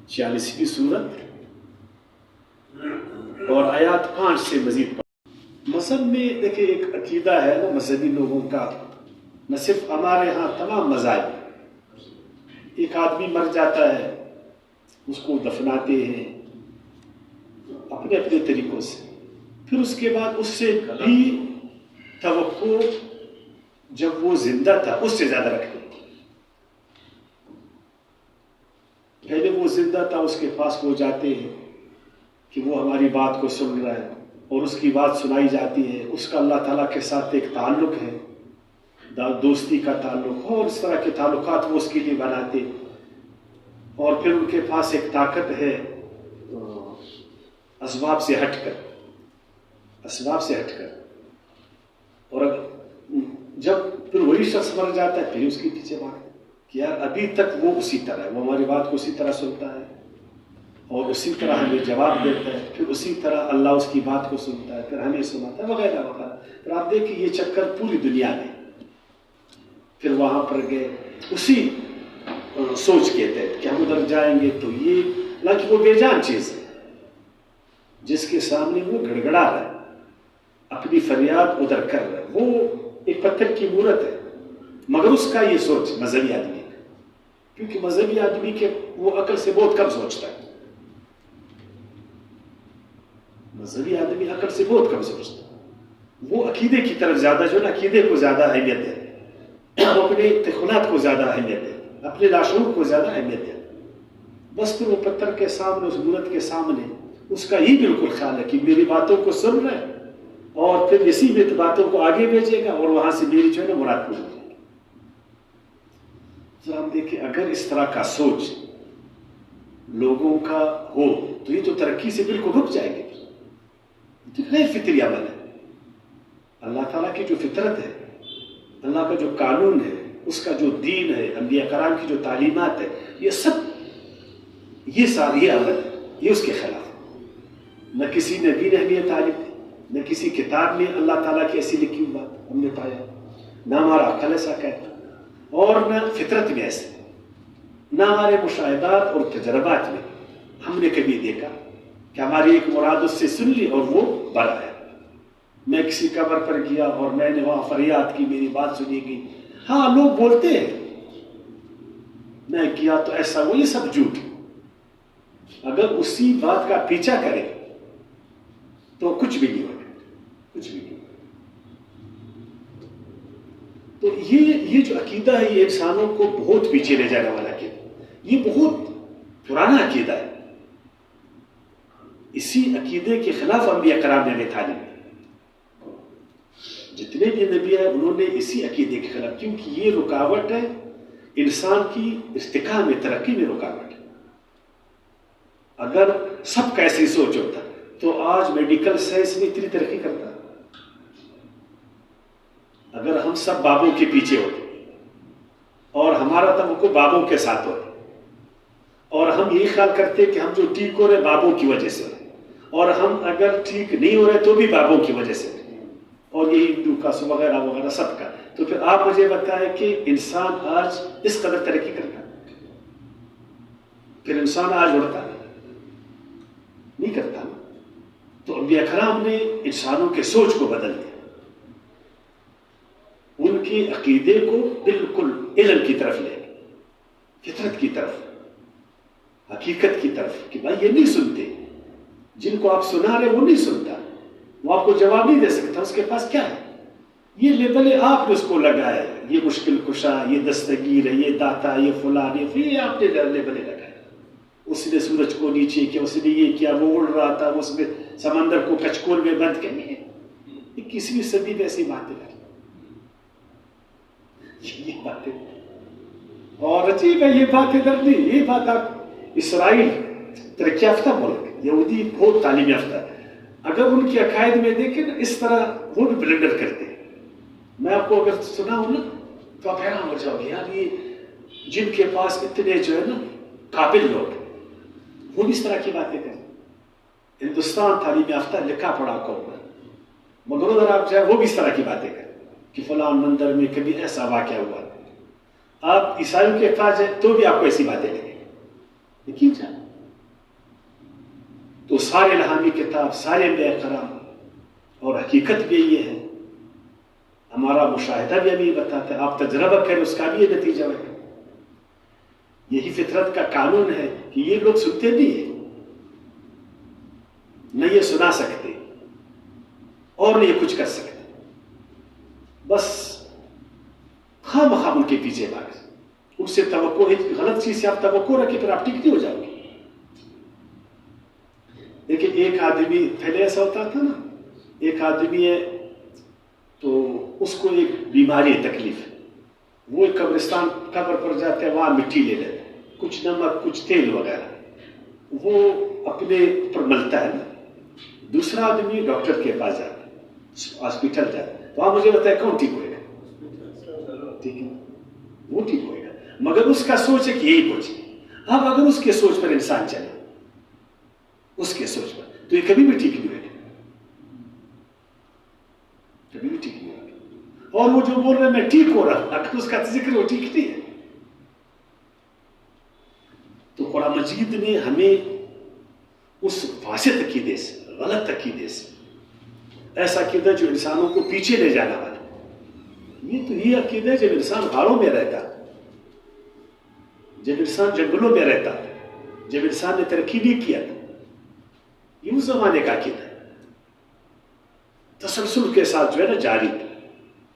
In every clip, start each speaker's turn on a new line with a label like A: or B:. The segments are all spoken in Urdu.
A: 46ویں سورت اور آیات 5 سے مزید پڑھ۔ مذہب میں دیکھیں ایک عقیدہ ہے نا مذہبی لوگوں کا، نہ صرف ہمارے ہاں تمام مذاہب، ایک آدمی مر جاتا ہے اس کو دفناتے ہیں اپنے اپنے طریقوں سے، پھر اس کے بعد اس سے بھی توقع جب وہ زندہ تھا اس سے زیادہ رکھتے ہیں۔ پہلے وہ زندہ تھا، اس کے پاس وہ جاتے ہیں کہ وہ ہماری بات کو سن رہا ہے اور اس کی بات سنائی جاتی ہے، اس کا اللہ تعالیٰ کے ساتھ ایک تعلق ہے، دوستی کا تعلق اور اس طرح کے تعلقات وہ اس کے لیے بناتے، اور پھر ان کے پاس ایک طاقت ہے اسباب سے ہٹ کر، اور جب پھر وہی شخص مر جاتا ہے پھر اس کے پیچھے بھاگتے کہ یار ابھی تک وہ اسی طرح ہے، وہ ہماری بات کو اسی طرح سنتا ہے اور اسی طرح ہمیں جواب دیتا ہے، پھر اسی طرح اللہ اس کی بات کو سنتا ہے، پھر ہمیں سناتا ہے وغیرہ وغیرہ۔ پھر آپ دیکھیں یہ چکر پوری دنیا میں، پھر وہاں پر گئے اسی سوچ کے تحت کہ ہم ادھر جائیں گے تو یہ، حالانکہ وہ بے جان چیز ہے جس کے سامنے وہ گڑگڑا رہا ہے، اپنی فریاد ادھر کر رہا ہے، وہ ایک پتھر کی مورت ہے، مگر اس کا یہ سوچ مذہبی آدمی کا، کیونکہ مذہبی آدمی کے وہ عقل سے بہت کم سوچتا ہے، مذہبی آدمی عقل سے بہت کم سوچتا ہے، وہ عقیدے کی طرف زیادہ جو ہے عقیدے کو زیادہ اہمیت ہے، وہ اپنے تخیلات کو زیادہ اہمیت ہے، اپنے لاشعور کو زیادہ اہمیت ہے، بس پھر وہ پتھر کے سامنے، اس مورت کے سامنے اس کا یہ بالکل خیال ہے کہ میری باتوں کو سن رہے ہیں اور پھر اسی میں باتوں کو آگے بھیجے گا اور وہاں سے میری جو ہے نا مراد پوری ہو جائے گی۔ تو ہم دیکھیں اگر اس طرح کا سوچ لوگوں کا ہو تو یہ تو ترقی سے بالکل رک جائے گی، تو غیر فطری عمل ہے۔ اللہ تعالیٰ کی جو فطرت ہے، اللہ کا جو قانون ہے، اس کا جو دین ہے، انبیاء کرام کی جو تعلیمات ہے، یہ سب یہ ساری عمل یہ اس کے خلاف ہے۔ نہ کسی نبی نے ہمیں یہ تعلیم دی، نہ کسی کتاب میں اللہ تعالیٰ کی ایسی لکھی ہوئی بات ہم نے پایا، نہ ہمارا عقل ایسا کہتا اور نہ فطرت میں ایسے، نہ ہمارے مشاہدات اور تجربات میں ہم نے کبھی دیکھا کہ ہماری ایک مراد اس سے سن لی اور وہ بڑا ہے۔ میں کسی قبر پر گیا اور میں نے وہاں فریاد کی، میری بات سنی گئی، ہاں لوگ بولتے ہیں میں کیا تو ایسا، وہ یہ سب جھوٹ۔ اگر اسی بات کا پیچھا کرے تو کچھ بھی نہیں ہوگا، کچھ بھی نہیں ہوگا۔ تو یہ جو عقیدہ ہے یہ انسانوں کو بہت پیچھے لے جانے والا عقیدہ، یہ بہت پرانا عقیدہ ہے، اسی عقیدے کے خلاف انبیاء کرام نے ہمیں تعلیم دی، جتنے بھی نبی ہیں انہوں نے اسی عقیدے کے خلاف، کیونکہ یہ رکاوٹ ہے انسان کی ارتقاء میں، ترقی میں رکاوٹ ہے۔ اگر سب کا ایسی سوچ ہوتا تو آج میڈیکل سائنس میں اتنی ترقی کرتا، اگر ہم سب بابوں کے پیچھے ہوتے اور ہمارا توقع بابوں کے ساتھ ہوتا اور ہم یہی خیال کرتے کہ ہم جو ٹھیک ہو رہے بابوں کی وجہ سے، اور ہم اگر ٹھیک نہیں ہو رہے تو بھی بابوں کی وجہ سے، اور یہ ہندو کا وغیرہ وغیرہ سب کا، تو پھر آپ مجھے بتائیں کہ انسان آج اس قدر ترقی کرتا، پھر انسان آج اڑتا نہیں کرتا۔ تو انبیاء کرام نے انسانوں کے سوچ کو بدل دیا، ان کے عقیدے کو بالکل علم کی طرف لے گئے، فطرت کی طرف، حقیقت کی طرف، کہ بھائی یہ نہیں سنتے، جن کو آپ سنا رہے وہ نہیں سنتا، وہ آپ کو جواب نہیں دے سکتا، اس کے پاس کیا ہے، یہ لیبل آپ نے اس کو لگایا ہے، یہ مشکل کشا، یہ دستگیر ہے، یہ داتا، یہ فلان، یہ آپ نے لیبل لگایا، اس نے سورج کو نیچے کیا، اس نے یہ کیا، وہ اڑ رہا تھا، اس میں سمندر کو کچکول میں بند کریں، 21ویں صدی میں ایسی باتیں کریں، یہ باتیں، اور عجیب ہے یہ باتیں کرنی، یہ بات آپ اسرائیل ترقی یافتہ ملک، یہودی بہت تعلیم یافتہ، اگر ان کے عقائد میں دیکھیں نا اس طرح وہ بھی بلنڈر کرتے ہیں، میں آپ کو اگر سنا ہوں نا تو آپ حیران ہو جاؤ گے، یار یہ جن کے پاس اتنے جو ہے نا قابل لوگ وہ بھی اس طرح کی باتیں کریں۔ ہندوستان تعلیم یافتہ لکھا پڑھا قوم ہے، مگر ادھر آپ جائیں وہ بھی اس طرح کی باتیں کریں کہ فلان مندر میں کبھی ایسا واقعہ ہوا، آپ عیسائیوں کے پاس جائیں تو بھی آپ کو ایسی باتیں لگیں، لیکن تو سارے الہامی کتاب، سارے انبیاء کرام، اور حقیقت بھی یہ ہے، ہمارا مشاہدہ بھی ابھی بتاتا ہے، آپ تجربہ کریں اس کا بھی یہ نتیجہ ہے۔ یہی فطرت کا قانون ہے کہ یہ لوگ سنتے نہیں ہیں، نہ یہ سنا سکتے اور نہ یہ کچھ کر سکتے، بس خواہ مخواہ ان کے پیچھے بھاگ، ان سے توقع ہے، غلط چیز سے آپ توقع رکھیں پھر آپ ٹھیک نہیں ہو جاؤ گے۔ دیکھیں ایک آدمی، پہلے ایسا ہوتا تھا نا، ایک آدمی ہے تو اس کو ایک بیماری ہے، تکلیف ہے، وہ ایک قبرستان قبر پر جاتے ہیں، وہاں مٹی لے لیتے ہیں، کچھ نمک کچھ تیل وغیرہ، وہ اپنے اوپر ملتا ہے نا۔ دوسرا آدمی ڈاکٹر کے پاس جاتا ہے، ہاسپٹل جاتا ہے، وہاں مجھے بتایا کون ٹھیک ہوئے گا؟ ٹھیک ہے، وہ ٹھیک ہوئے گا، مگر اس کا سوچ ہے کہ یہی کچھ ہے۔ اب اگر اس کے سوچ پر انسان چلے، اس کے سوچ پر، تو یہ کبھی بھی ٹھیک نہیں ہوئے گا، کبھی بھی ٹھیک نہیں ہوگا۔ اور وہ جو بول رہے میں ٹھیک ہو رہا ہوں، اگر اس کا ذکر وہ ٹھیک نہیں ہے۔ تو قرآن مجید نے ہمیں اس فاسد عقیدے سے، غلط عقیدے سے، ایسا عقیدہ جو انسانوں کو پیچھے لے جانا والا، یہ عقیدہ ہے جب انسان غاروں میں رہتا، جب انسان جنگلوں میں رہتا، جب انسان نے ترقی نہیں کیا تھا، یہ اس زمانے کا عقیدہ ہے، تسلسل کے ساتھ جو ہے نا جاری تھا۔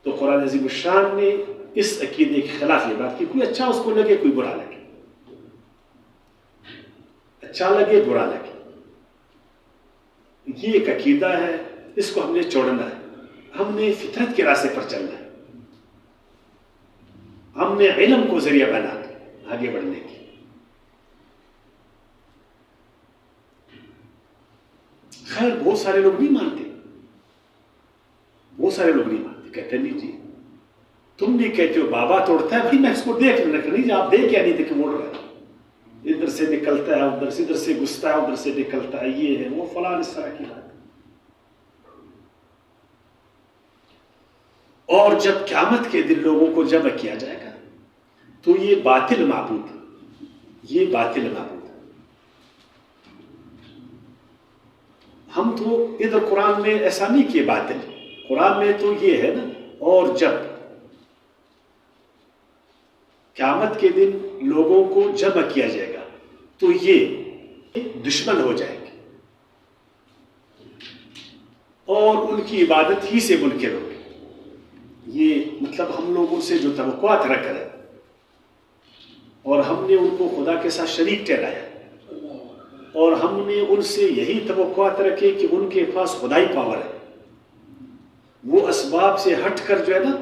A: تو قرآن عظیم الشان نے اس عقیدے کے خلاف یہ بات کی، کوئی اچھا اس کو لگے کوئی برا لگے، اچھا لگے برا لگے، یہ ایک عقیدہ ہے، اس کو ہم نے چھوڑنا ہے، ہم نے فطرت کے راستے پر چلنا ہے، ہم نے علم کو ذریعہ بنانا آگے بڑھنے کی۔ خیر بہت سارے لوگ نہیں مانتے، بہت سارے لوگ نہیں مانتے، کہتے نہیں جی تم بھی کہتے ہو بابا توڑتا ہے، بھائی میں اس کو دیکھ نہیں جی، آپ دیکھ یا نہیں دیکھ، موڑ رہا ہے، ادھر سے نکلتا ہے ادھر سے گھستا ہے ادھر سے نکلتا ہے، یہ ہے وہ فلاں، اس طرح کی بات۔ اور جب قیامت کے دن لوگوں کو جمع کیا جائے گا تو یہ باطل معبود، یہ باطل معبود، ہم تو ادھر قرآن میں ایسا نہیں کہ باطل، قرآن میں تو یہ ہے نا، اور جب قیامت کے دن لوگوں کو جمع کیا جائے گا تو یہ دشمن ہو جائیں گے اور ان کی عبادت ہی سے منکر ہو گے۔ یہ مطلب ہم لوگ ان سے جو توقعات رکھ رہے ہیں اور ہم نے ان کو خدا کے ساتھ شریک ٹھہرایا، اور ہم نے ان سے یہی توقعات رکھے کہ ان کے پاس خدائی پاور ہے، وہ اسباب سے ہٹ کر جو ہے نا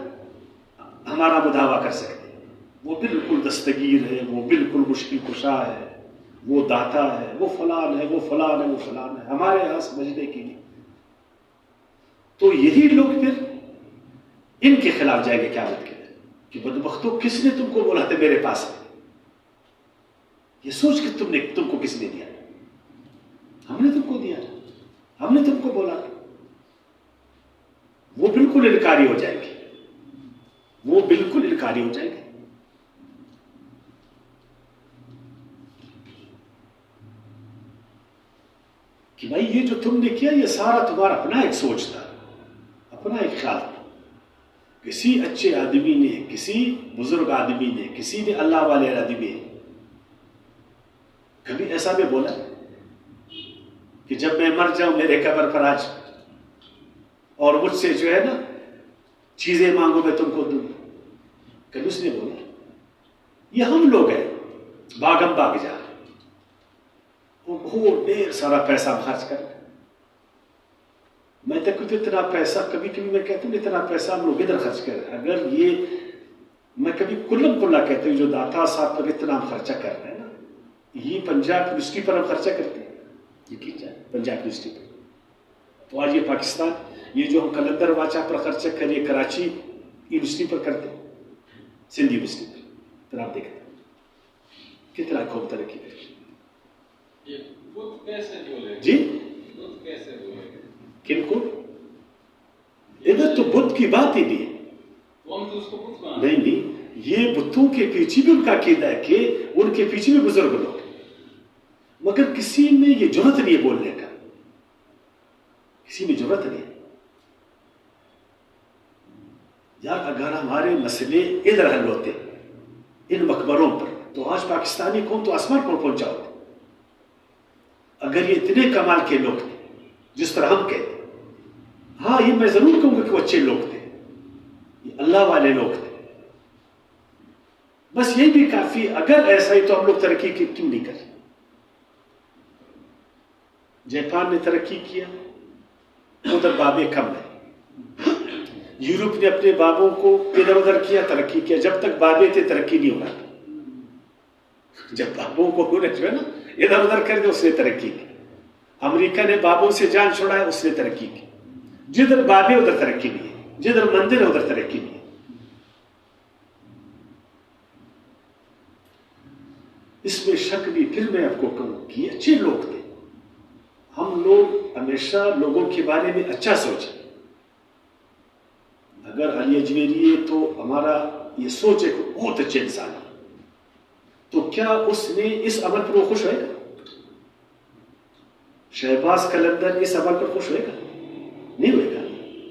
A: ہمارا مداوع کر سکتے ہیں، وہ بالکل دستگیر ہے، وہ بالکل مشکل کشا ہے، وہ داتا ہے، وہ فلان ہے، وہ فلان ہے، وہ فلان ہے، ہمارے یہاں سمجھنے کے لیے۔ تو یہی لوگ پھر ان کے خلاف جائیں گے قیامت کے دن کہ بدبختو کس نے تم کو بولا تھا میرے پاس ہے، یہ سوچ کہ تم کو کس نے دیا؟ ہم نے تم کو دیا، ہم نے تم کو بولا۔ وہ بالکل انکاری ہو جائیں گے، وہ بالکل انکاری ہو جائیں گے۔ کہ بھائی یہ جو تم نے کیا یہ سارا تمہارا اپنا ایک سوچ تھا، اپنا ایک خیال تھا، کسی اچھے آدمی نے، کسی بزرگ آدمی نے، کسی نے اللہ والے آدمی نے کبھی ایسا بھی بولا کہ جب میں مر جاؤں میرے قبر پر آج اور مجھ سے جو ہے نا چیزیں مانگو میں تم کو دوں؟ کبھی اس نے بولا؟ یہ ہم لوگ ہیں باغم باغ جا رہے، وہ بہت ڈھیر سارا پیسہ خرچ کر، میں تک اتنا پیسہ کبھی کبھی میں کہتا ہوں اتنا پیسہ ہم لوگ ادھر خرچ کر، اگر یہ میں کبھی کلم کلا کہتا ہوں جو داتا صاحب پر اتنا ہم خرچہ کر رہے ہیں نا، یہ پنجاب یونیورسٹی پر ہم خرچہ کرتے ہیں، یہ کی جائے پنجاب یونیورسٹی پر، تو آج یہ پاکستان یہ جو ہم کلندر واچا پر خرچہ کریے کراچی یونیورسٹی پر کرتے ہیں، سندھ یونیورسٹی پر، پھر آپ دیکھتے ہیں کتنا خوب ترقی کرتے جی۔ کن کو؟ ادھر تو بدھ کی بات ہی نہیں ہے، نہیں، یہ بتوں کے پیچھے بھی ان کا عقیدہ ہے کہ ان کے پیچھے بھی بزرگ لوگ، مگر کسی نے یہ جرت نہیں ہے بولنے کا کسی میں ضرورت نہیں ہے یار. اگر ہمارے مسئلے ادھر حل ہوتے ان مقبروں پر تو آج پاکستانی قوم تو آسمان پر پہنچا ہوتا. اگر یہ اتنے کمال کے لوگ تھے جس طرح ہم کہتے, ہاں یہ میں ضرور کہوں گا کہ وہ اچھے لوگ تھے, یہ اللہ والے لوگ تھے, بس یہی بھی کافی. اگر ایسا ہی تو ہم لوگ ترقی کیوں نہیں کر. جاپان نے ترقی کیا, ادھر بابے کم ہے. یورپ نے اپنے بابوں کو ادھر ادھر کیا, ترقی کیا. جب تک بابے تھے ترقی نہیں ہو رہا تھا. جب بابوں کو انہوں نے جو ہے نا ادھر ادھر کر دیا, اس نے ترقی کی. امریکہ نے بابوں سے جان چھوڑا ہے, اس نے ترقی کی. جدھر بابے ادھر ترقی نہیں ہے, جدھر مندر ہے ادھر ترقی نہیں ہے. اس میں شک بھی پھر میں آپ کو کہوں کہ یہ اچھے لوگ تھے. ہم لوگ ہمیشہ لوگوں کے بارے میں اچھا سوچیں. اگر علی اجمیری ہے تو ہمارا یہ سوچ ہے کہ بہت اچھے انسان ہے, تو کیا اس نے اس عمل پر وہ خوش ہوئے گا؟ شہباز قلندر اس عمل پر خوش ہوئے گا؟ نہیں ہوئے گا.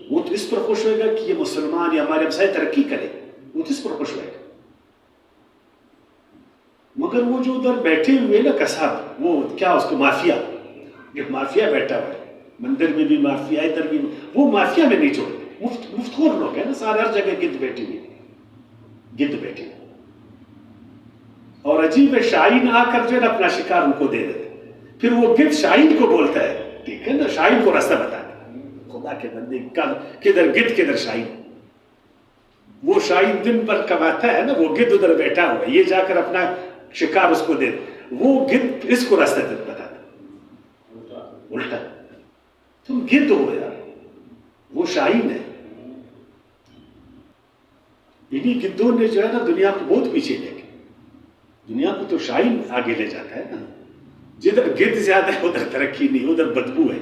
A: وہ تو اس پر خوش ہوئے گا کہ یہ مسلمان یا ہمارے ہمسائے ترقی کرے, وہ تو اس پر خوش ہوئے گا. مگر وہ جو ادھر بیٹھے ہوئے نا کساب, وہ کیا اس کو مافیا, ایک مافیا بیٹھا ہوا ہے, مندر میں بھی مافیا, ادھر بھی, وہ مافیا میں نہیں چھوڑتے. مفت خور لوگ ہیں نا سارے, ہر جگہ گد بیٹھی ہوئی, گد بیٹھی ہوئی. اور عجیب ہے, شاہین آ کر جو ہے نا اپنا شکار ان کو دے دیتے, پھر وہ گد شاہین کو بولتا ہے, ٹھیک ہے نا, شاہین کو راستہ بتا دے. خدا کے بندے, کدھر گد کدھر شاہین. وہ شاہین دن پر کماتا ہے نا, وہ گد ادھر بیٹھا ہوا, یہ جا کر اپنا شکار اس کو دے, وہ گد اس کو راستہ بتا دے. الٹا تم گد ہو یار, وہ شاہین ہے. انہی گدوں نے جو ہے نا دنیا کو بہت پیچھے لے گئے. دنیا کو تو شاہین آگے لے جاتا ہے نا. جدھر گد زیادہ ہے ادھر ترقی نہیں, ادھر بدبو ہے,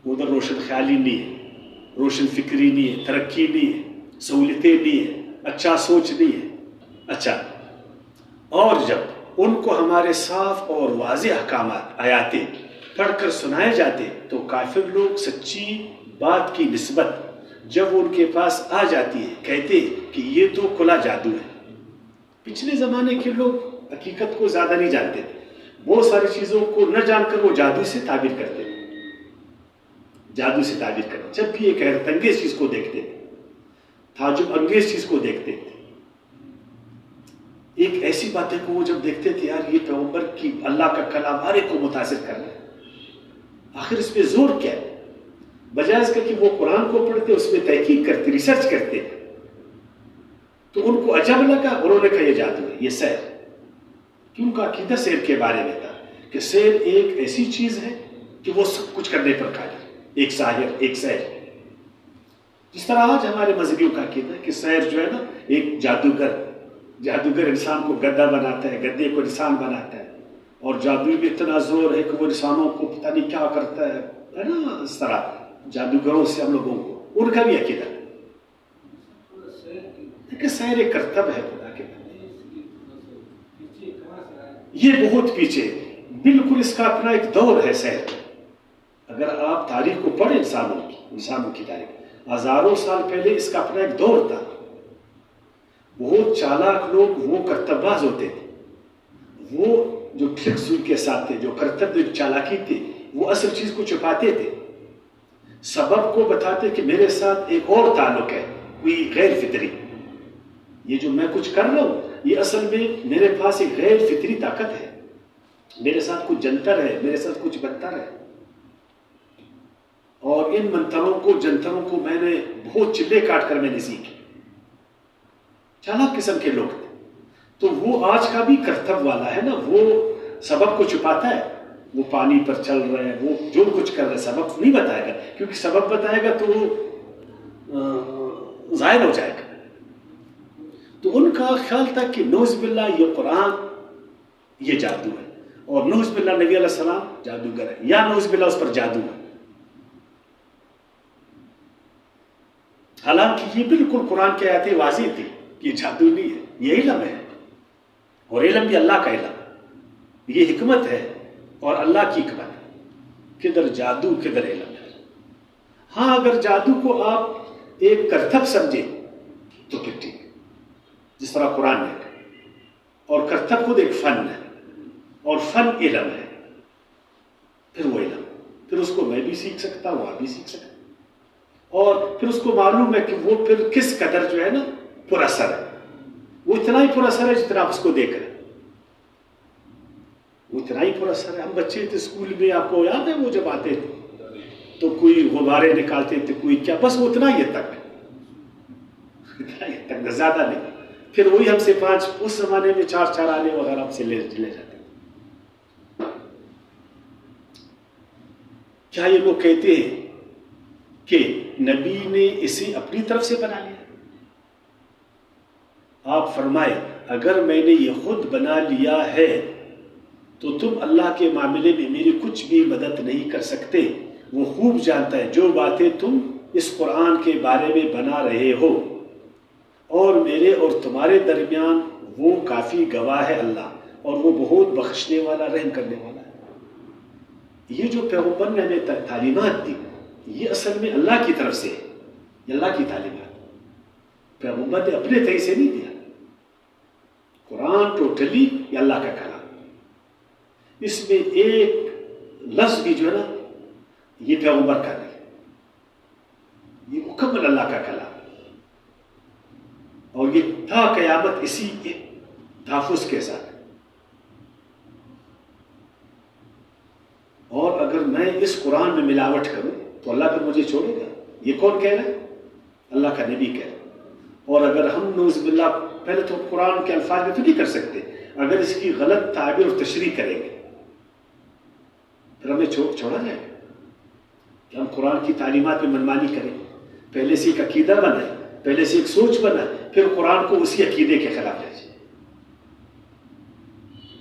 A: ادھر روشن خیالی نہیں ہے, روشن فکری نہیں ہے, ترقی نہیں ہے, سہولتیں نہیں ہے, اچھا سوچ نہیں ہے. اچھا, اور جب ان کو ہمارے صاف اور واضح احکامات آیاتیں پڑھ کر سنائے جاتے تو کافر لوگ سچی بات کی نسبت جب ان کے پاس آ جاتی ہے کہتے کہ یہ تو کھلا جادو ہے. پچھلے زمانے کے لوگ حقیقت کو زیادہ نہیں جانتے تھے, بہت ساری چیزوں کو نہ جان کر وہ جادو سے تعبیر کرتے تھے. جادو سے تعبیر کرتے, جب بھی ایک حیرت انگیز چیز کو دیکھتے تھے, تعجب انگیز چیز کو دیکھتے تھے, ایک ایسی باتیں کو وہ جب دیکھتے تھے, یار یہ پیغمبر کی اللہ کا کلام ہر ایک کو متاثر کر رہا ہے, آخر اس پہ زور کیا ہے. بجائے اس کا کہ وہ قرآن کو پڑھتے, اس میں تحقیق کرتے, ریسرچ کرتے, تو ان کو عجب لگا. انہوں نے کہا یہ جادو ہے, یہ سحر. کیوں کا عقیدہ سحر کے بارے میں تھا کہ سحر ایک ایسی چیز ہے کہ وہ سب کچھ کرنے پر قادر, ایک ساحر, ایک سحر. جس طرح آج ہمارے مذہبیوں کا عقیدہ ہے کہ سحر جو ہے نا ایک جادوگر, جادوگر انسان کو گدھا بناتا ہے, گدھے کو انسان بناتا ہے, اور جادو میں اتنا زور ہے کہ وہ انسانوں کو پتہ نہیں کیا کرتا ہے نا. اس طرح جادوگروں سے ہم لوگوں کو, ان کا بھی عقیدہ ہے کہ سحر ایک کرتب ہے خدا کے بندے. یہ بہت پیچھے, بالکل اس کا اپنا ایک دور ہے سحر. اگر آپ تاریخ کو پڑھیں انسانوں کی تاریخ, ہزاروں سال پہلے اس کا اپنا ایک دور تھا. بہت چالاک لوگ وہ کرتب باز ہوتے تھے, وہ جو ٹرکس ان کے ساتھ تھے, جو کرتب چالاکی تھی, وہ اصل چیز کو چھپاتے تھے, سبب کو بتاتے کہ میرے ساتھ ایک اور تعلق ہے, کوئی غیر فطری, یہ جو میں کچھ کر رہا ہوں یہ اصل میں میرے پاس ایک غیر فطری طاقت ہے, میرے ساتھ کچھ جنتر ہے, میرے ساتھ کچھ بنتر ہے. اور ان منتروں کو, جنتروں کو میں نے بہت چلے کاٹ کر میں نے سیکھی. چالاک قسم کے لوگ تھے. تو وہ آج کا بھی کرتب والا ہے نا, وہ سبب کو چھپاتا ہے. وہ پانی پر چل رہے ہیں, وہ جو کچھ کر رہے ہیں, سبب نہیں بتائے گا, کیونکہ سبب بتائے گا تو وہ ظاہر ہو جائے گا. تو ان کا خیال تھا کہ نعوذ باللہ یہ قرآن یہ جادو ہے, اور نعوذ باللہ نبی علیہ السلام جادوگر ہے, یا نعوذ باللہ اس پر جادو ہے. حالانکہ یہ بالکل قرآن کی آیتیں واضح تھی کہ یہ جادو نہیں ہے, یہ علم ہے, اور علم بھی اللہ کا علم ہے, یہ حکمت ہے اور اللہ کی حکمت ہے. کدھر جادو کدھر علم ہے. ہاں اگر جادو کو آپ ایک کرتب سمجھے تو پھر ٹھیک ہے، جس طرح قرآن میں ہے، اور کرتب خود ایک فن ہے اور فن علم ہے، پھر وہ علم، پھر اس کو میں بھی سیکھ سکتا ہوں، آپ بھی سیکھ سکتا ہوں، اور پھر اس کو معلوم ہے کہ وہ پھر کس قدر جو ہے نا پر اثر ہے. وہ اتنا ہی پر اثر ہے جتنا آپ اس کو دیکھ رہے ہیں، وہ اتنا ہی پر اثر ہے. ہم بچے تھے اسکول میں، آپ کو یاد ہے وہ جب آتے تھے تو کوئی غبارے نکالتے تھے، کوئی کیا، بس وہ اتنا ہی تک، اتنا ہی تک، زیادہ نہیں. پھر وہی ہم سے 5 اس زمانے میں 4 آنے وغیرہ ہم سے لے جاتے. کیا یہ لوگ کہتے ہیں کہ نبی نے اسے اپنی طرف سے بنا لیا؟ آپ فرمائے اگر میں نے یہ خود بنا لیا ہے تو تم اللہ کے معاملے میں میری کچھ بھی مدد نہیں کر سکتے. وہ خوب جانتا ہے جو باتیں تم اس قرآن کے بارے میں بنا رہے ہو، اور میرے اور تمہارے درمیان وہ کافی گواہ ہے اللہ، اور وہ بہت بخشنے والا، رحم کرنے والا ہے. یہ جو پیغمبر نے ہمیں تعلیمات دی، یہ اصل میں اللہ کی طرف سے ہے، یہ اللہ کی تعلیمات. پیغمبر نے اپنے طریقے سے نہیں دیا. قرآن ٹوٹلی یہ اللہ کا کلام، اس میں ایک لفظ بھی جو ہے نا یہ پیغمبر کا نہیں، یہ مکمل اللہ کا کلام، اور یہ تھا قیامت اسی کے تحفظ کے ساتھ. اور اگر میں اس قرآن میں ملاوٹ کروں تو اللہ پھر مجھے چھوڑے گا. یہ کون کہہ رہا ہے؟ اللہ کا نبی کہہ رہا ہے. اور اگر ہم نعوذ باللہ پہلے تو قرآن کے الفاظ میں تو نہیں کر سکتے، اگر اس کی غلط تعبیر اور تشریح کریں گے پھر ہمیں چھوڑا جائے گا کہ ہم قرآن کی تعلیمات میں منمانی کریں. پہلے سے ایک عقیدہ بنائے، پہلے سے ایک سوچ بنائے، پھر قرآن کو اسی عقیدے کے خلاف لے جائے.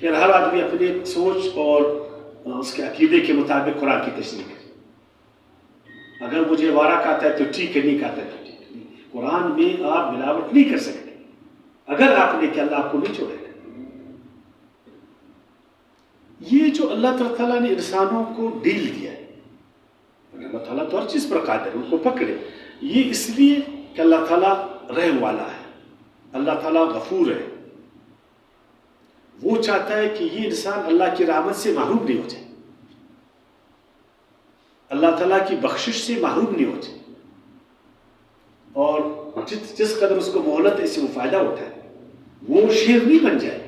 A: پھر ہر آدمی اپنے سوچ اور اس کے عقیدے کے مطابق قرآن کی تشریح کرے. اگر مجھے وارہ کہتا ہے تو ٹھیک ہے، نہیں کہتا ہے تو ٹھیک ہے. قرآن میں آپ ملاوٹ نہیں کر سکتے. اگر آپ نے کہ اللہ آپ کو نہیں چھوڑے گا. یہ جو اللہ تعالیٰ نے انسانوں کو ڈیل دیا ہے، اللہ تعالیٰ تو ہر چیز پر قادر ہے، ان کو پکڑے. یہ اس لیے کہ اللہ تعالیٰ رحم والا ہے، اللہ تعالیٰ غفور ہے. وہ چاہتا ہے کہ یہ انسان اللہ کی رحمت سے محروم نہیں ہو جائے، اللہ تعالیٰ کی بخشش سے محروم نہیں ہو جائے، اور جس قدر اس کو مہلت ہے اس سے وہ فائدہ اٹھائے، وہ شیر نہیں بن جائے.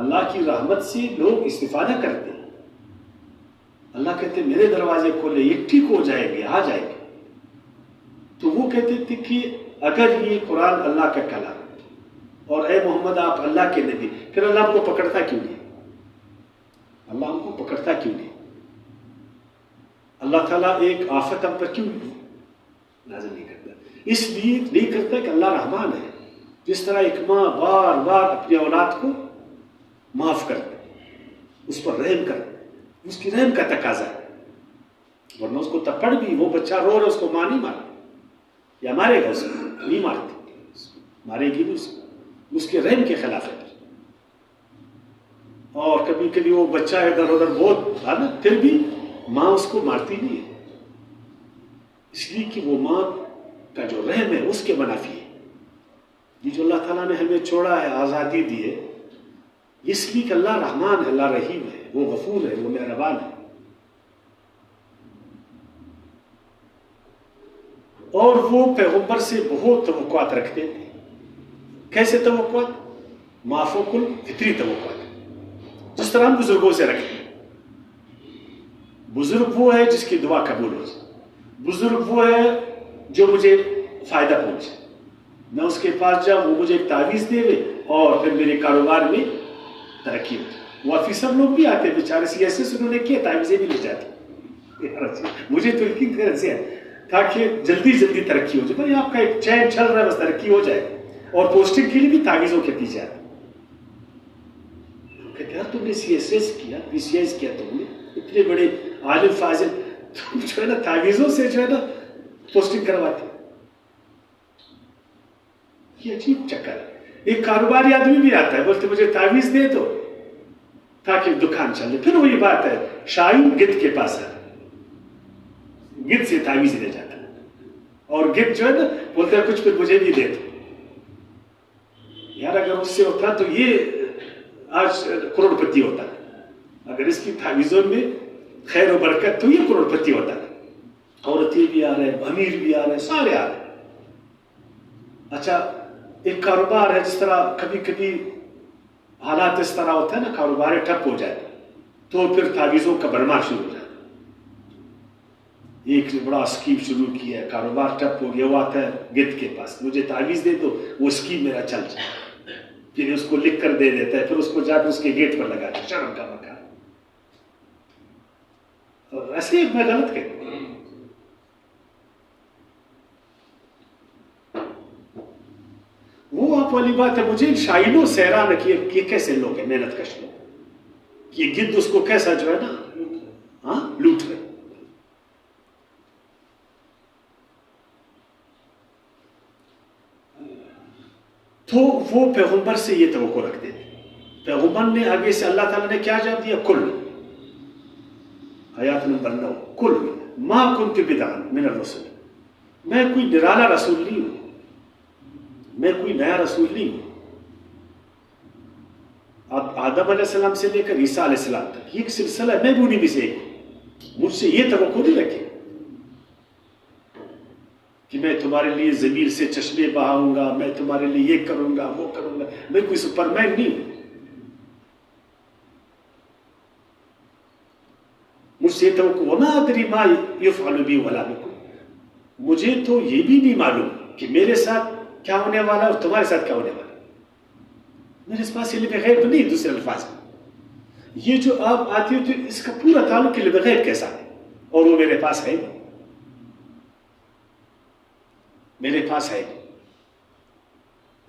A: اللہ کی رحمت سے لوگ استفادہ کرتے ہیں. اللہ کہتے ہیں میرے دروازے کھولے، یہ ٹھیک ہو جائیں گے، آ جائیں گے. تو وہ کہتے تھے کہ اگر یہ قرآن اللہ کا کلام اور اے محمد آپ اللہ کے نبی، پھر اللہ ہم کو پکڑتا کیوں نہیں؟ اللہ ہم کو پکڑتا کیوں نہیں؟ اللہ تعالیٰ ایک آفت ہم پر کیوں نازل نہیں کرتا؟ اس لیے نہیں کرتا کہ اللہ رحمان ہے. جس طرح ایک ماں بار بار اپنی اولاد کو معاف کرتا ہے، اس پر رحم کرتا ہے، اس کی رحم کا تقاضا ہے. ورنہ اس کو تپڑ بھی، وہ بچہ رو رہا ہے، اس کو ماں نہیں مارتی، یا مارے گا اس کو نہیں مارتی، مارے گی بھی اس کے رحم کے خلاف ہے. اور کبھی کبھی وہ بچہ ادھر ادھر بہت نا، پھر بھی ماں اس کو مارتی نہیں ہے، اس لیے کہ وہ ماں کا جو رحم ہے اس کے منافی ہے. یہ جو اللہ تعالیٰ نے ہمیں چھوڑا ہے، آزادی دی ہے، اس لیے کہ اللہ رحمان ہے، اللہ رحیم ہے، وہ غفور ہے، وہ مہربان ہے. اور وہ پیغمبر سے بہت توقعات رکھتے تھے. کیسے توقعات؟ مافوق الفطری توقعات، جس طرح ہم بزرگوں سے رکھتے ہیں. بزرگ وہ ہے جس کی دعا قبول ہو جائے، بزرگ وہ ہے جو مجھے فائدہ پہنچے. میں اس کے پاس جاؤں، وہ مجھے ایک تعویذ دے دے اور پھر میرے کاروبار میں ترقی ہو جائے. وہ آفیسر لوگ بھی آتے بیچارے، سیاسی سے انہوں نے کیا تعویذیں بھی لے جاتے. مجھے تو یقین طرح سے ہے تاکہ جلدی جلدی ترقی ہو جائے. بھائی آپ کا ایک چین چل رہا ہے، بس ترقی ہو جائے. اور پوسٹنگ کے لیے بھی تعویذوں کے پیچھے آتے. کہتے یار تم نے سی ایس ایس کیا، پی سی ایس کیا، تم نے اتنے بڑے عالم فاضل، تم جو ہے نا تعویذوں سے جو ہے نا پوسٹنگ کرواتے. یہ عجیب چکر ہے. ایک کاروباری آدمی بھی آتا ہے، بولتے مجھے تعویذ دے دو، تاکہ دکان چل رہے. پھر وہی بات ہے, شاہین گدھ کے پاس ہے, گدھ سے تعویذ لے جاتا ہے, اور گدھ جو ہے نا بولتا ہے کچھ پھر مجھے بھی دے دو. یار اگر اس سے ہوتا تو یہ آج کروڑ پتی ہوتا ہے. اگر اس کی تعویذوں میں خیر و برکت تو یہ کروڑ پتی ہوتا ہے. عورتیں بھی آ رہے ہیں, امیر بھی آ رہے ہیں, سارے آ رہے ہیں. اچھا ایک کاروبار ہے, جس طرح کبھی کبھی حالات اس طرح ہوتا ہے نا, کاروبار ٹھپ ہو جائے تو پھر تعویذوں کا برمار شروع ہو جاتا ہے. ایک بڑا اسکیم شروع کیا ہے, کاروبار ٹھپ ہو گیا, وہ آتا ہے گدھ کے پاس, مجھے تعویذ دے دو, وہ اسکیم میرا چل جائے. پھر اس کو لکھ کر دے دیتا ہے, پھر اس کو جا کے اس کے گیٹ پر لگاتا ہے. شرم کا مکان. ایسے میں غلط کہتا ہوں. وہ آپ والی بات ہے. مجھے شاہینوں سے حیران ہے کہ یہ کیسے لوگ ہیں, محنت کش لوگ, یہ گدھ اس کو کیسا جو ہے نا ہاں لوٹ رہے. تو وہ پیغمبر سے یہ توقع رکھتے تھے. پیغمبر نے آگے سے اللہ تعالیٰ نے کیا جواب دیا؟ کل, آیات نمبر 9, کل ما کنت بدعا من الرسل, میں کوئی نرالا رسول نہیں ہوں, میں کوئی نیا رسول نہیں ہوں. اب آدم علیہ السلام سے لے کر عیسیٰ علیہ السلام تک یہ ایک سلسلہ ہے, میں بھی انہیں میں سے ایک ہوں. مجھ سے یہ توقع نہیں رکھے کہ میں تمہارے لیے زمین سے چشمے بہاؤں گا, میں تمہارے لیے یہ کروں گا, وہ کروں گا. میں کوئی سپرمین نہیں ہوں. مجھ سے توقع وما ادری ما یفعل بی ولا بکم, مجھے تو یہ بھی نہیں معلوم کہ میرے ساتھ کیا ہونے والا اور تمہارے ساتھ کیا ہونے والا. میرے پاس علم غیب نہیں. دوسرے الفاظ میں یہ جو آپ آتے ہو تو اس کا پورا تعلق علم غیب کے ساتھ ہے, اور وہ میرے پاس ہے, میرے پاس ہے.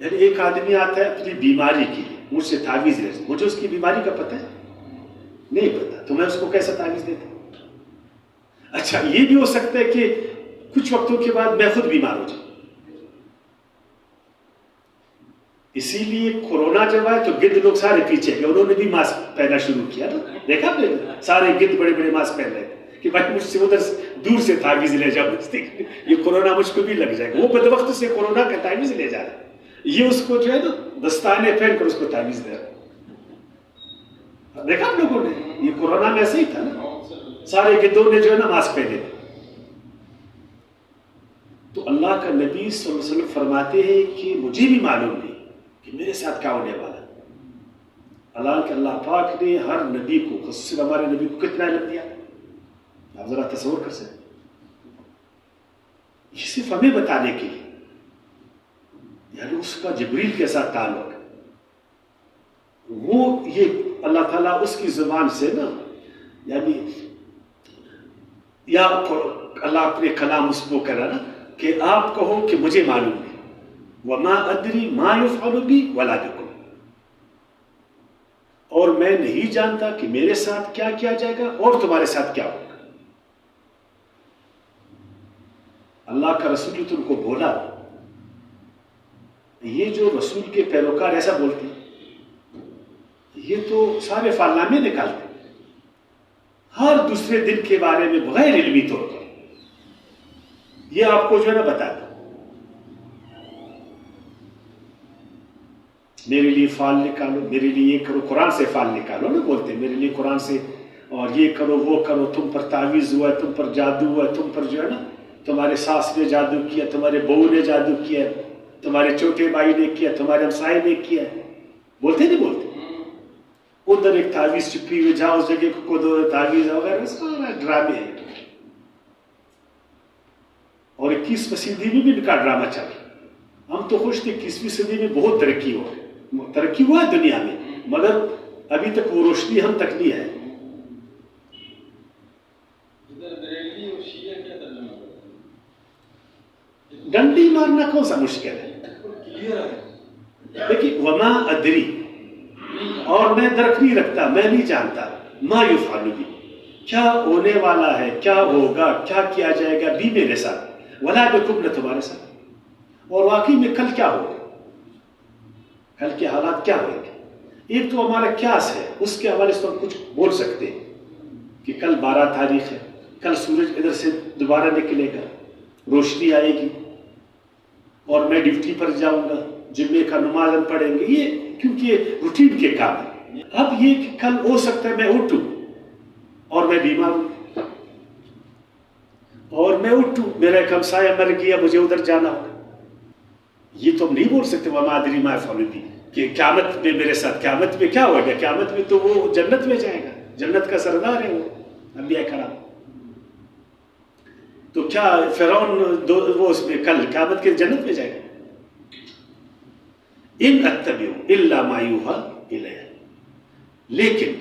A: یعنی ایک آدمی آتا ہے اپنی بیماری کے لیے مجھ سے تعویذ لے, مجھے اس کی بیماری کا پتہ ہے نہیں پتا, تو میں اس کو کیسا تعویذ دیتا. اچھا یہ بھی ہو سکتا ہے کہ کچھ وقتوں کے بعد میں خود بیمار ہو جاؤں. اسی لیے کورونا جب آئے تو گدھ لوگ سارے پیچھے گئے, انہوں نے بھی ماسک پہننا شروع کیا نا. دیکھا آپ نے, سارے گدھ بڑے بڑے ماسک پہن رہے تھے کہ بھائی مجھ سے ادھر دور سے تعویذ لے جاؤ, یہ کورونا مجھ کو بھی لگ جائے گا. وہ بد وقت سے کورونا کا تعویذ لے جا رہا ہے, یہ اس کو جو ہے نا دستانے پہن کر اس کو تعویذ دے رہا ہے. دیکھا آپ لوگوں نے, یہ کورونا میں ایسے ہی تھا نا, سارے گدھوں نے جو ہے نا ماسک پہنے تھے. تو اللہ کا نبی صلی اللہ علیہ وسلم فرماتے ہیں کہ مجھے بھی معلوم نہیں کہ میرے ساتھ کیا ہونے والا. حالانکہ اللہ پاک نے ہر نبی کو, خصوصاً ہمارے نبی کو کتنا علم دیا, آپ ذرا تصور کر سکتے. یہ صرف ہمیں بتانے کے لیے, یعنی اس کا جبریل کے ساتھ تعلق ہے. وہ یہ اللہ تعالیٰ اس کی زبان سے نا, یعنی یا اللہ اپنے کلام اس کو کرا نا کہ آپ کہو کہ مجھے معلوم ہے, وما ادری ما یفعل بی ولا بکم, اور میں نہیں جانتا کہ میرے ساتھ کیا کیا جائے گا اور تمہارے ساتھ کیا ہوگا. اللہ کا رسول تو ان کو بولا. یہ جو رسول کے پیروکار ایسا بولتے ہیں, یہ تو سارے فالنامے نکالتے ہیں ہر دوسرے دن کے بارے میں بغیر علمی طور پر. یہ آپ کو جو ہے نا بتاتا, میرے لیے فال نکالو, میرے لیے یہ کرو, قرآن سے فال نکالو نا بولتے ہیں, میرے لیے قرآن سے, اور یہ کرو وہ کرو, تم پر تعویذ ہوا ہے, تم پر جادو ہوا ہے, تم پر جو ہے نا تمہارے ساس نے جادو کیا, تمہارے بہو نے جادو کیا, تمہارے چھوٹے بھائی نے کیا, تمہارے ہمسائے نے کیا. بولتے نہیں بولتے. ادھر ایک تعویذ چھپی ہوئی, جاؤ اس جگہ کو دو تعویذ وغیرہ, سارا ڈرامے ہیں. اور 21 صدی میں بھی ان کا ڈرامہ چل رہا. ہم تو خوش تھے 21ویں صدی میں بہت ترقی ہو گئی, ترقی ہوا ہے دنیا میں, مگر ابھی تک وہ روشنی ہم تک نہیں ہے. ڈنڈی مارنا کون سا مشکل ہے؟ لیکن وما ادری, اور میں درک نہیں رکھتا, میں نہیں جانتا, ما یفعل بی, کیا ہونے والا ہے, کیا ہوگا, کیا کیا جائے گا بھی میرے ساتھ, ولا بکم, نہ تمہارے ساتھ. اور واقعی میں کل کیا ہوگا, کل کے حالات کیا ہوئیں گے. ایک تو ہمارا قیاس ہے، اس کے حوالے سے ہم کچھ بول سکتے ہیں کہ کل 12 تاریخ ہے، کل سورج ادھر سے دوبارہ نکلے گا، روشنی آئے گی اور میں ڈیوٹی پر جاؤں گا، جمعے کا نماز ہم پڑھیں گے، یہ کیونکہ یہ روٹین کے کام ہے۔ اب یہ کہ کل ہو سکتا ہے میں اٹھوں اور میں بیمار ہوں، اور میں اٹھوں میرا ایک ہمسایہ مر گیا، مجھے ادھر جانا ہوگا، یہ تو ہم نہیں بول سکتے وما ادری ما یفعل بی کہ قیامت میں میرے ساتھ، قیامت میں کیا ہوگا؟ قیامت میں تو وہ جنت میں جائے گا، جنت کا سردار ہے وہ انبیاء کرام۔ تو کیا فرعون وہ اس میں کل قیامت کے جنت میں جائے گا؟ ان اتبع الا ما یوحی الی، لیکن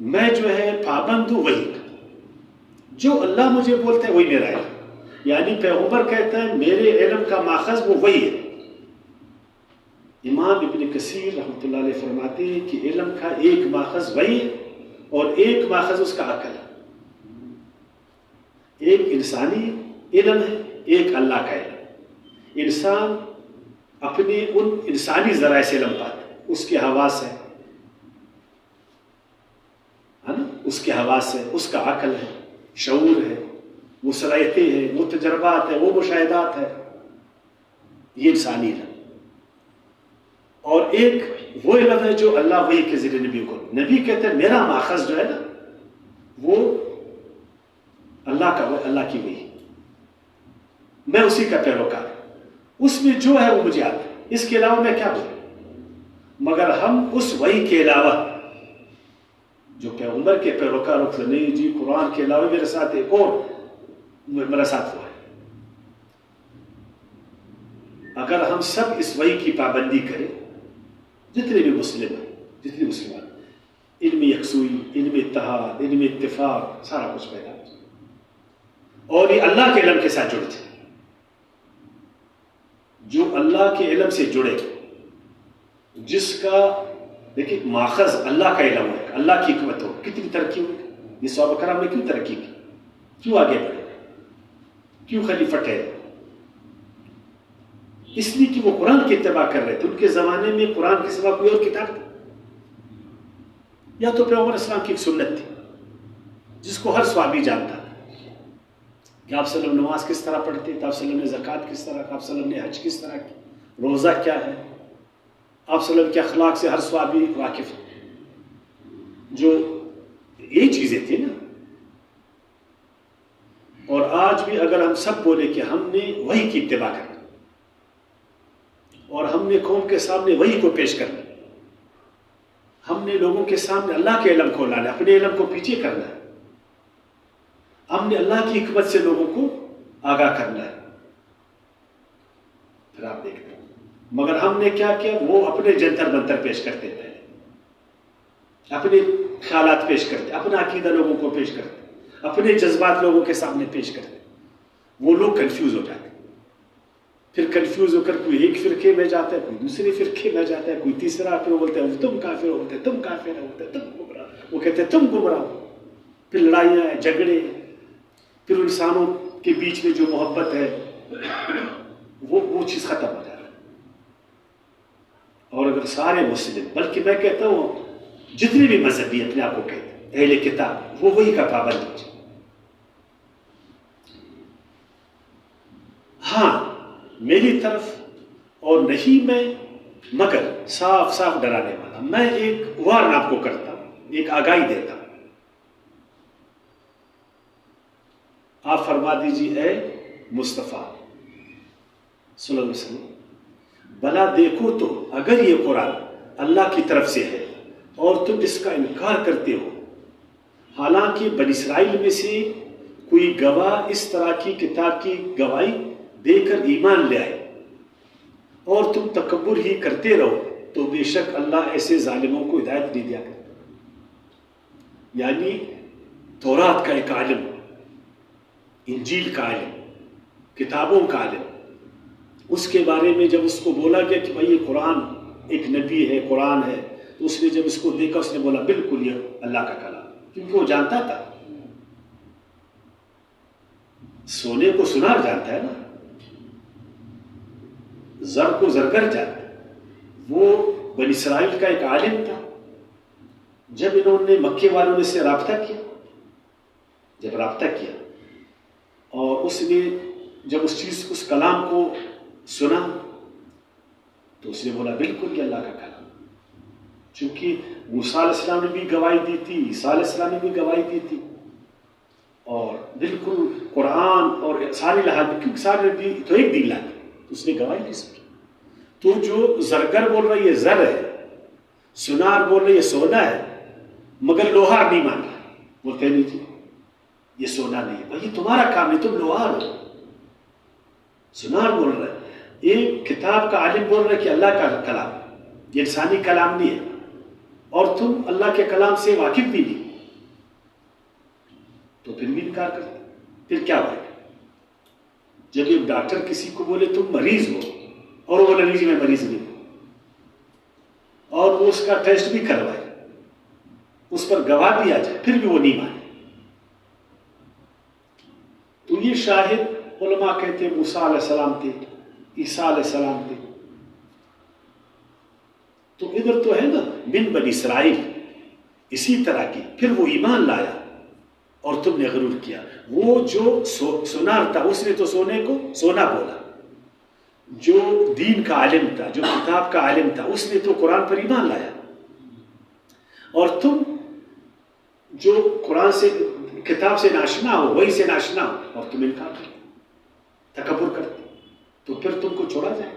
A: میں جو ہے پابند ہوں وہی کا، جو اللہ مجھے بولتا ہے وہی میرا علم، یعنی پیغمبر کہتا ہے میرے علم کا ماخذ وہ وہی ہے۔ امام ابن کثیر رحمۃ اللہ علیہ فرماتے ہیں کہ علم کا ایک ماخذ وہی ہے اور ایک ماخذ اس کا عقل ہے، ایک انسانی علم ہے، ایک اللہ کا علم۔ انسان اپنے ان انسانی ذرائع سے علم پاتا ہے، اس کے حواس ہے نا، اس کے حواس ہے، اس کا عقل ہے، شعور ہے، وہ صلاحیتیں ہیں، وہ تجربات ہیں، وہ مشاہدات ہیں، یہ انسانی علم۔ اور ایک وہ علم ہے جو اللہ وحی کے ذریعے نبی کو، نبی کہتے ہیں میرا ماخذ جو ہے نا وہ اللہ کا، اللہ کی وحی، میں اسی کا پیروکار ہوں، اس میں جو ہے وہ مجھے آتا ہے، اس کے علاوہ میں کیا بولوں؟ مگر ہم اس وحی کے علاوہ جو پیغمبر کے پیروکار ہوتے نہیں جی قرآن کے علاوہ میرے ساتھ ایک اور میرا ساتھ ہوا ہے۔ اگر ہم سب اس وحی کی پابندی کریں، جتنے بھی مسلم ہیں، جتنے مسلمان، ان میں یکسوئی، ان میں اتحاد، ان میں اتفاق، سارا کچھ پیدا ہو جائے اور یہ اللہ کے علم کے ساتھ جڑ جائے۔ جو اللہ کے علم سے جڑے، جس کا دیکھیں ماخذ اللہ کا علم ہے، اللہ کی حکمت ہو، کتنی ترقی ہوئی، یہ صحابہ کرام نے کیوں ترقی کی، کیوں آگے بڑھے، کیوں خلیفہ ٹھہرے؟ اس لیے کہ وہ قرآن کی اتباع کر رہے تھے۔ ان کے زمانے میں قرآن کے سوا کوئی اور کتاب تھی یا تو پیغمبر اسلام کی ایک سنت تھی جس کو ہر صحابی جانتا تھا کہ آپ صلی اللہ علیہ وسلم نماز کس طرح پڑھتے تھے، آپ صلی اللہ علیہ وسلم نے زکوٰۃ کس طرح، آپ صلی اللہ علیہ وسلم نے حج کس طرح کی، روزہ کیا ہے، آپ صلی اللہ علیہ وسلم کے اخلاق سے ہر صحابی واقف ہے۔ جو یہ چیزیں تھیں نا، اور آج بھی اگر ہم سب بولے کہ ہم نے وہی کی اتباع کرنا اور ہم نے قوم کے سامنے وہی کو پیش کرنا، ہم نے لوگوں کے سامنے اللہ کے علم کو لانا، اپنے علم کو پیچھے کرنا ہے، ہم نے اللہ کی حکمت سے لوگوں کو آگاہ کرنا ہے، پھر آپ دیکھتے ہیں مگر ہم نے کیا کیا، وہ اپنے جنتر منتر پیش کرتے تھے، اپنے خیالات پیش کرتے، اپنا عقیدہ لوگوں کو پیش کرتے، اپنے جذبات لوگوں کے سامنے پیش کرتے، وہ لوگ کنفیوز ہو جاتے، پھر کنفیوز ہو کر کوئی ایک فرقے میں جاتا ہے، کوئی دوسرے فرقے میں جاتا ہے، کوئی تیسرا، پھر وہ بولتے ہیں تم کافر ہو، بولتے تم کافر ہو، بولتے تم گمراہ، وہ کہتے ہیں تم گمراہ ہو، پھر لڑائیاں ہیں، جھگڑے ہیں، پھر انسانوں کے بیچ میں جو محبت ہے وہ چیز ختم ہو جاتی ہے۔ اور اگر سارے مسلم، بلکہ میں کہتا ہوں جتنے بھی مذہبی اپنے آپ کو کہتے ہیں اہل کتاب، وہ وہی کا پابند ہو جائے۔ ہاں میری طرف اور نہیں میں، مگر صاف صاف ڈرانے والا، میں ایک وارن آپ کو کرتا ہوں، ایک آگاہی دیتا ہوں، آپ فرما دیجیے اے مصطفیٰ صلی اللہ علیہ وسلم، بھلا دیکھو تو اگر یہ قرآن اللہ کی طرف سے ہے اور تم اس کا انکار کرتے ہو، حالانکہ بنی اسرائیل میں سے کوئی گواہ اس طرح کی کتاب کی گواہی دے کر ایمان لے آئے اور تم تکبر ہی کرتے رہو، تو بے شک اللہ ایسے ظالموں کو ہدایت نہیں دیا کرتا۔ یعنی تورات کا ایک عالم، انجیل کا عالم، کتابوں کا عالم، اس کے بارے میں جب اس کو بولا گیا کہ بھائی یہ قرآن ایک نبی ہے، قرآن ہے، تو اس نے جب اس کو دیکھا اس نے بولا بالکل یہ اللہ کا کلام، کیونکہ وہ جانتا تھا، سونے کو سنار جانتا ہے نا، زر کو زرگر جانتا ہے، وہ بنی اسرائیل کا ایک عالم تھا، جب انہوں نے مکے والوں نے سے رابطہ کیا، جب رابطہ کیا اور اس نے جب اس کلام کو سنا تو اس نے بولا بالکل یہ اللہ کا کلام، چونکہ موسیٰ علیہ السلام نے بھی گواہی دی تھی، عیسیٰ علیہ السلام نے بھی گواہی دی تھی، اور بالکل قرآن اور سارے لحاظ کیونکہ سارے نبی تو ایک دین لاتے، اس نے گواہی دی اس کی۔ تو جو زرگر بول رہا ہے یہ زر ہے، سونار بول رہا ہے یہ سونا ہے، مگر لوہار نہیں مان رہا، بولتے نہیں جی یہ سونا نہیں ہے، بھائی تمہارا کام نہیں، تم لوہار ہو۔ سونار بول رہا ہے، ایک کتاب کا عالم بول رہا ہے کہ اللہ کا کلام یہ انسانی کلام نہیں ہے، اور تم اللہ کے کلام سے واقف بھی نہیں، تو پھر بھی انکار کرتے، پھر کیا ہوئے گا؟ جب ایک ڈاکٹر کسی کو بولے تم مریض ہو اور وہ بولے نہیں جی میں مریض نہیں ہوں، اور وہ اس کا ٹیسٹ بھی کروائے، اس پر گواہ بھی آ جائے، پھر بھی وہ نہیں مانے، تو یہ شاہد علماء کہتے ہیں موسیٰ علیہ السلام تھے، عیسیٰ علیہ السلام تھے۔ تو ادھر تو ہے نا من بنی اسرائیل اسی طرح کی، پھر وہ ایمان لایا اور تم نے غرور کیا۔ وہ جو سونار تھا اس نے تو سونے کو سونا بولا، جو دین کا عالم تھا، جو کتاب کا عالم تھا، اس نے تو قرآن پر ایمان لایا، اور تم جو قرآن سے کتاب سے ناشنا ہو، وہی سے ناشنا ہو، اور تم انکار کرتے، تکبر کرتے، تو پھر تم کو چھوڑا جائے۔